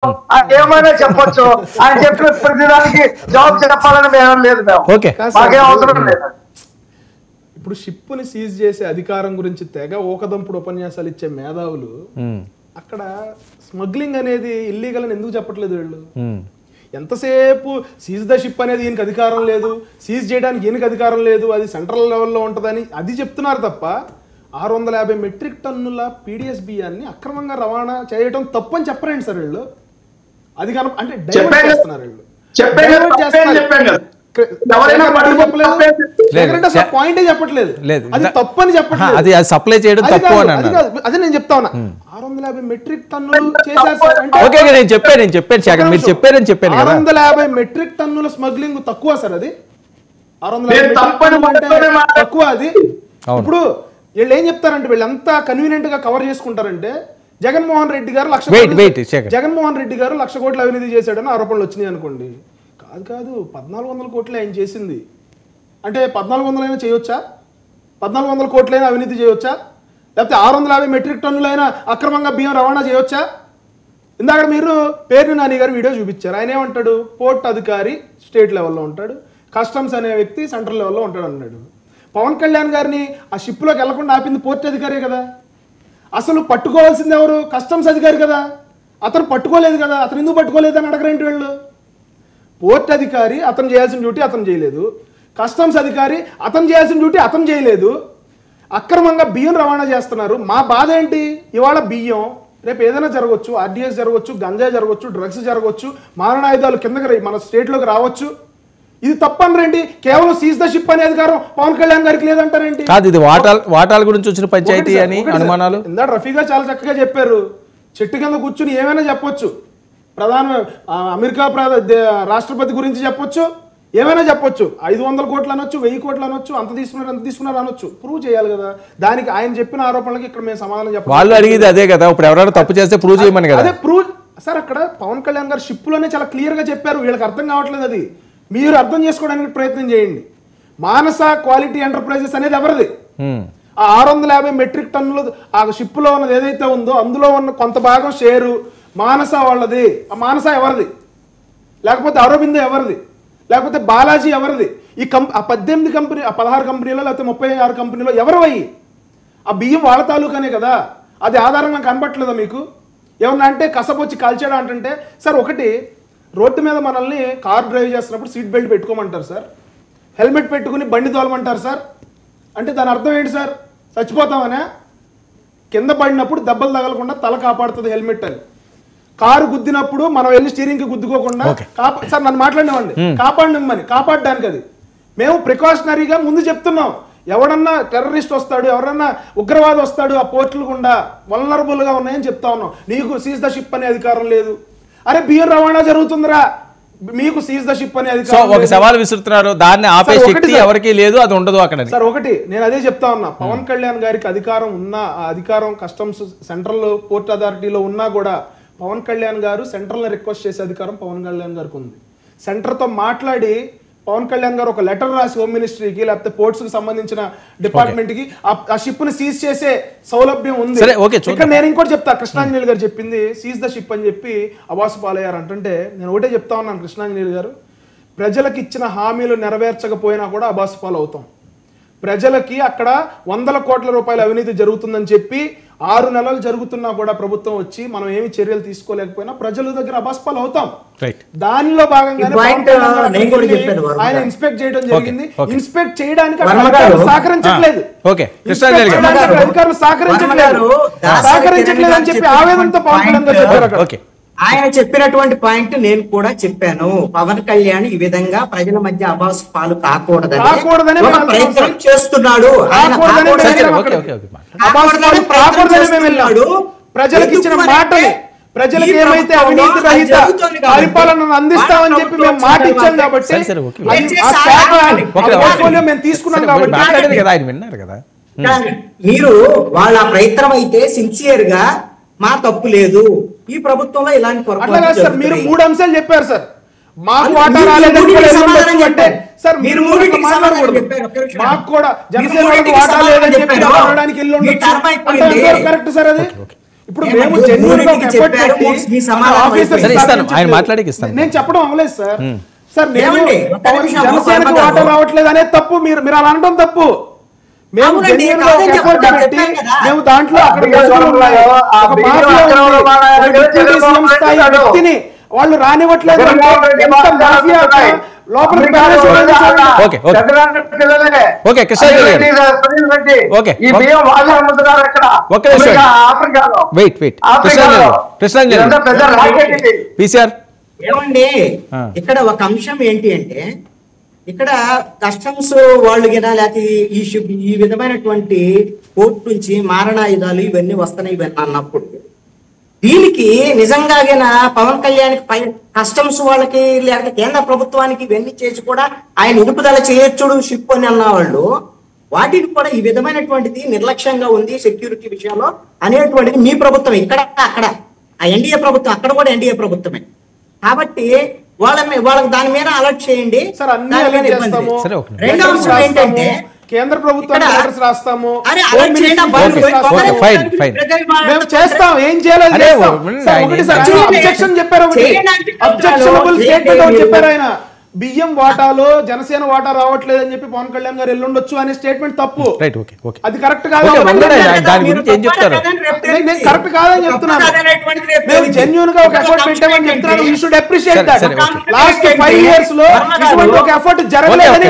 ఏమైనా చెప్పొచ్చు. ఆయన చెప్పిన ప్రతిదానికి జవాబు చెప్పాలని మేము లేదు, మాకేం అవసరం లేదు. ఇప్పుడు షిప్ని సీజ్ చేసే అధికారం గురించి తెగ ఓకదంపుడు ఉపన్యాసాలు ఇచ్చే మేధావులు అక్కడ స్మగ్లింగ్ అనేది ఇల్లీగల్ అని ఎందుకు చెప్పట్లేదు వీళ్ళు? ఎంతసేపు సీజ్ ద షిప్ అనేది ఈయనకి అధికారం లేదు, సీజ్ చేయడానికి ఈయనకి అధికారం లేదు, అది సెంట్రల్ లెవెల్లో ఉంటుందని అది చెప్తున్నారు తప్ప 650 మెట్రిక్ టన్నుల పీడిఎస్ బియ్యాన్ని అక్రమంగా రవాణా చేయడం తప్పని చెప్పరండి సార్ వీళ్ళు. అది కనుక అంటే డైవర్ట్ చేస్తున్నారు వీళ్ళు. పాయింటే చెప్పట్లేదు, అది తప్పని చెప్పట్లేదు. అది సప్లై చేయడం తప్పు అని అదే నేను చెప్తా ఉన్నా. 650 మెట్రిక్ టన్నులు చేశారు. 650 మెట్రిక్ టన్నుల స్మగ్లింగ్ తక్కువ సార్, అది 650 తక్కువ. అది ఇప్పుడు వీళ్ళు ఏం చెప్తారంటే వీళ్ళంతా కన్వీనియంట్ గా కవర్ చేసుకుంటారంటే జగన్మోహన్ రెడ్డి గారు 1,00,00,000 కోట్ల అవినీతి చేశాడని ఆరోపణలు వచ్చినాయి అనుకోండి. కాదు 1,400 కోట్లే ఆయన చేసింది అంటే 1,400 అయినా చేయొచ్చా? 1,400 కోట్లైనా అవినీతి చేయొచ్చా? లేకపోతే 650 మెట్రిక్ టన్నులైనా అక్రమంగా బియ్యం రవాణా చేయొచ్చా? ఇందాక మీరు పేర్ని నాని గారు వీడియో చూపించారు. ఆయన ఏమంటాడు? పోర్ట్ అధికారి స్టేట్ లెవెల్లో ఉంటాడు, కస్టమ్స్ అనే వ్యక్తి సెంట్రల్ లెవెల్లో ఉంటాడు అన్నాడు. పవన్ కళ్యాణ్ గారిని ఆ షిప్లోకి వెళ్లకుండా ఆపింది పోర్ట్ అధికారే కదా. అసలు పట్టుకోవాల్సింది ఎవరు? కస్టమ్స్ అధికారి కదా. అతను పట్టుకోలేదు కదా, అతను ఎందుకు పట్టుకోలేదు అని అడగరేంటి వీళ్ళు? పోర్ట్ అధికారి అతను చేయాల్సిన డ్యూటీ అతను చేయలేదు, కస్టమ్స్ అధికారి అతను చేయాల్సిన డ్యూటీ అతను చేయలేదు, అక్రమంగా బియ్యం రవాణా చేస్తున్నారు. మా బాధ ఏంటి? ఇవాళ బియ్యం రేపు ఏదైనా జరగవచ్చు, ఆర్డీఎస్ జరగవచ్చు, గంజాయి జరగవచ్చు, డ్రగ్స్ జరగవచ్చు, మారణాయుధాలు కిందకి మన స్టేట్లోకి రావచ్చు. ఇది తప్పనరేంటి? కేవలం సీజ్ ద షిప్ అనే అధికారం పవన్ కళ్యాణ్ గారికి లేదంటారేంటి? కాదు, ఇది వాటాల గురించి వచ్చిన పంచాయతీ అని అనుమానాలు. ఇందాక రఫీగా చాలా చక్కగా చెప్పారు. చెట్టు కింద కూర్చుని ఏమైనా చెప్పొచ్చు, అమెరికా రాష్ట్రపతి గురించి చెప్పొచ్చు, ఏమైనా చెప్పొచ్చు, 500 కోట్లు అనొచ్చు, 1000 కోట్లు అనొచ్చు, అంత తీసుకున్నారు అనొచ్చు. ప్రూవ్ చేయాలి కదా. దానికి ఆయన చెప్పిన ఆరోపణలకి ఇక్కడ మేము సమాధానం చెప్పాలి. వాళ్ళు అడిగేది అదే కదా. ఇప్పుడు ఎవరైనా తప్పు చేస్తే ప్రూవ్ చేయమని కదా. అదే ప్రూవ్ సార్. అక్కడ పవన్ కళ్యాణ్ గారు షిప్ లోనే చాలా క్లియర్ గా చెప్పారు. వీళ్ళకి అర్థం కావట్లేదు. అది మీరు అర్థం చేసుకోవడానికి ప్రయత్నం చేయండి. మానస క్వాలిటీ ఎంటర్ప్రైజెస్ అనేది ఎవరిది? ఆ 650 మెట్రిక్ టన్నులు ఆ షిప్ లో ఉన్నది ఏదైతే ఉందో అందులో ఉన్న కొంత భాగం షేరు మానస వాళ్ళది. ఆ మానస ఎవరిది? లేకపోతే అరవిందో ఎవరిది? లేకపోతే బాలాజీ ఎవరిది? ఈ 18 కంపెనీ, 16 కంపెనీలో లేకపోతే 36 కంపెనీలో ఎవరివయ్యి? ఆ బియ్యం వాళ్ళ తాలూకానే కదా. అది ఆధారంగా కనపట్లేదా మీకు? ఏమన్నా అంటే కసపొచ్చి కాల్చాడా అంటే సార్, ఒకటి రోడ్డు మీద మనల్ని కార్ డ్రైవ్ చేస్తున్నప్పుడు సీట్ బెల్ట్ పెట్టుకోమంటారు సార్, హెల్మెట్ పెట్టుకుని బండి తోలమంటారు సార్. అంటే దాని అర్థం ఏంటి సార్? చచ్చిపోతామనే. కింద పడినప్పుడు దెబ్బలు తగలకుండా తల కాపాడుతుంది హెల్మెట్ అని. కారు గుద్దినప్పుడు మనం వెళ్ళి స్టీరింగ్ కి గుద్దుకోకుండా సార్ నన్ను మాట్లాడినవ్వండి, కాపాడినమ్మని కాపాడడానికి. అది మేము ప్రికాషనరీగా ముందు చెప్తున్నాం. ఎవడన్నా టెర్రరిస్ట్ వస్తాడు, ఎవరన్నా ఉగ్రవాది వస్తాడు, ఆ పోర్టులు గుండా వల్నరబుల్ గా ఉన్నాయని చెప్తా ఉన్నాం. నీకు సీజ్ ద షిప్ అనే అధికారం లేదు. అరే బియ్యం రవాణా జరుగుతుందిరా, మీకు సీజ్ ద షిప్ అనే అధికారం. ఒక సవాల్ విసురుతున్నారు, దాన్ని ఆపే శక్తి ఎవరికి లేదు, అది ఉండదు అక్కడ. సార్ ఒకటి నేను అదే చెప్తా ఉన్నా. పవన్ కళ్యాణ్ గారికి అధికారం ఉన్నా, ఆ అధికారం కస్టమ్స్ సెంట్రల్ పోర్ట్ అథారిటీలో ఉన్నా కూడా పవన్ కళ్యాణ్ గారు సెంట్రల్ రిక్వెస్ట్ చేసే అధికారం పవన్ కళ్యాణ్ గారికి ఉంది. సెంటర్తో మాట్లాడి పవన్ కళ్యాణ్ గారు ఒక లెటర్ రాసి హోమ్ మినిస్ట్రీకి లేకపోతే పోర్ట్స్ కి సంబంధించిన డిపార్ట్మెంట్ కి ఆ షిప్ ని సీజ్ చేసే సౌలభ్యం ఉంది. ఇక్కడ నేను ఇంకోటి చెప్తా. కృష్ణాంజనేయులు గారు చెప్పింది సీజ్ ద షిప్ అని చెప్పి అవాసు పాలయ్యారు అంటే నేను ఒకటే చెప్తా ఉన్నాను. కృష్ణాంజనేయులు గారు, ప్రజలకు ఇచ్చిన హామీలు నెరవేర్చకపోయినా కూడా అబాసు పాలవుతాం. ప్రజలకి అక్కడ 100 కోట్ల రూపాయల అవినీతి జరుగుతుందని చెప్పి 6 నెలలు జరుగుతున్నా కూడా ప్రభుత్వం వచ్చి మనం ఏమి చర్యలు తీసుకోలేకపోయినా ప్రజల దగ్గర అబాస్పాలు అవుతాం. దానిలో భాగంగానే ఆయన ఇన్స్పెక్ట్ చేయడం జరిగింది. ఇన్స్పెక్ట్ చేయడానికి సహకరించట్లేదు, అధికారులు సహకరించట్లేదు అని చెప్పి ఆవేదనతో పవన్ కళ్యాణ్ గారు చెప్పారు. ఆయన చెప్పినటువంటి పాయింట్ నేను కూడా చెప్పాను. పవన్ కళ్యాణ్ ఈ విధంగా ప్రజల మధ్య అబాసు పాలు కాకూడదని ప్రయత్నం చేస్తున్నాడు. ప్రజలకు ఇచ్చిన మాటని, ప్రజలకు ఏమైతే అవినీతి రహిత పరిపాలనను అందిస్తామని చెప్పి మేము మాట ఇచ్చాం కాబట్టి మేము తీసుకున్నాం కాబట్టి మీరు వాళ్ళ ప్రయత్నం అయితే సిన్సియర్ గా మా తప్పు లేదు, ఈ ప్రభుత్వంలో ఇలాంటి సార్ మీరు 3 అంశాలు చెప్పారు సార్. మాకు వాటా రాలేదంటే సార్ మీరు మాకు కూడా జనసేన వాటా లేదని చెప్పి కరెక్ట్ సార్. అది ఇప్పుడు మేము జెన్యూన్గా ఒక ఎఫర్ట్ పెట్టి సరే ఇస్తాను, ఆయన మాట్లాడికి ఇస్తాను. నేను చెప్పడం అవ్వలేదు సార్. సార్ నేను జనసేనకు వాటర్ రావట్లేదు అనేది తప్పు, మీరు అలా అనడం తప్పు. మేము జెన్యూన్గా ఒక ఎఫర్ట్ పెట్టి మేము దాంట్లో అక్కడ వ్యక్తిని వాళ్ళు రానివ్వట్లేదు లోపలికి ఏమండి ఇక్కడ ఒక అంశం ఏంటి అంటే, ఇక్కడ కస్టమ్స్ వాళ్ళు గినా లేకపోతే ఈ విధమైనటువంటి కోర్టు నుంచి మారణాయుధాలు ఇవన్నీ వస్తున్నాయి ఇవన్నీ అన్నప్పుడు దీనికి నిజంగా పవన్ కళ్యాణ్ కస్టమ్స్ వాళ్ళకి లేకపోతే కేంద్ర ప్రభుత్వానికి ఇవన్నీ చేసి కూడా ఆయన నిలుపుదల చేయొచ్చుడు షిప్ అని అన్న వాళ్ళు వాటిని కూడా ఈ విధమైనటువంటిది నిర్లక్ష్యంగా ఉంది సెక్యూరిటీ విషయంలో అనేటువంటిది మీ ప్రభుత్వం ఇక్కడ అక్కడ ఆ ఎన్డీఏ ప్రభుత్వం అక్కడ కూడా ఎన్డీఏ ప్రభుత్వమే కాబట్టి వాళ్ళకి దాని మీద అలర్ట్ చేయండి. రెండో అంశం ఏంటంటే కేంద్ర ప్రభుత్వం రాస్తాము చేస్తాం, ఏం చేయాలి చెప్పారు, చెప్పారు ఆయన బియ్యం వాటాలో జనసేన వాటా రావట్లేదు అని చెప్పి పవన్ కళ్యాణ్ గారు ఎల్లుండొచ్చు అనే స్టేట్మెంట్ తప్పు. అది కరెక్ట్ కాదు, కరెక్ట్ కాదని చెప్తున్నాను. మేము జెన్యూన్ గా ఒక ఎఫర్ట్ పెట్టామని చెప్తున్నాను. You should appreciate that. Last 5 years లో ఇటువంటి ఒక ఎఫర్ట్ జరగలేదని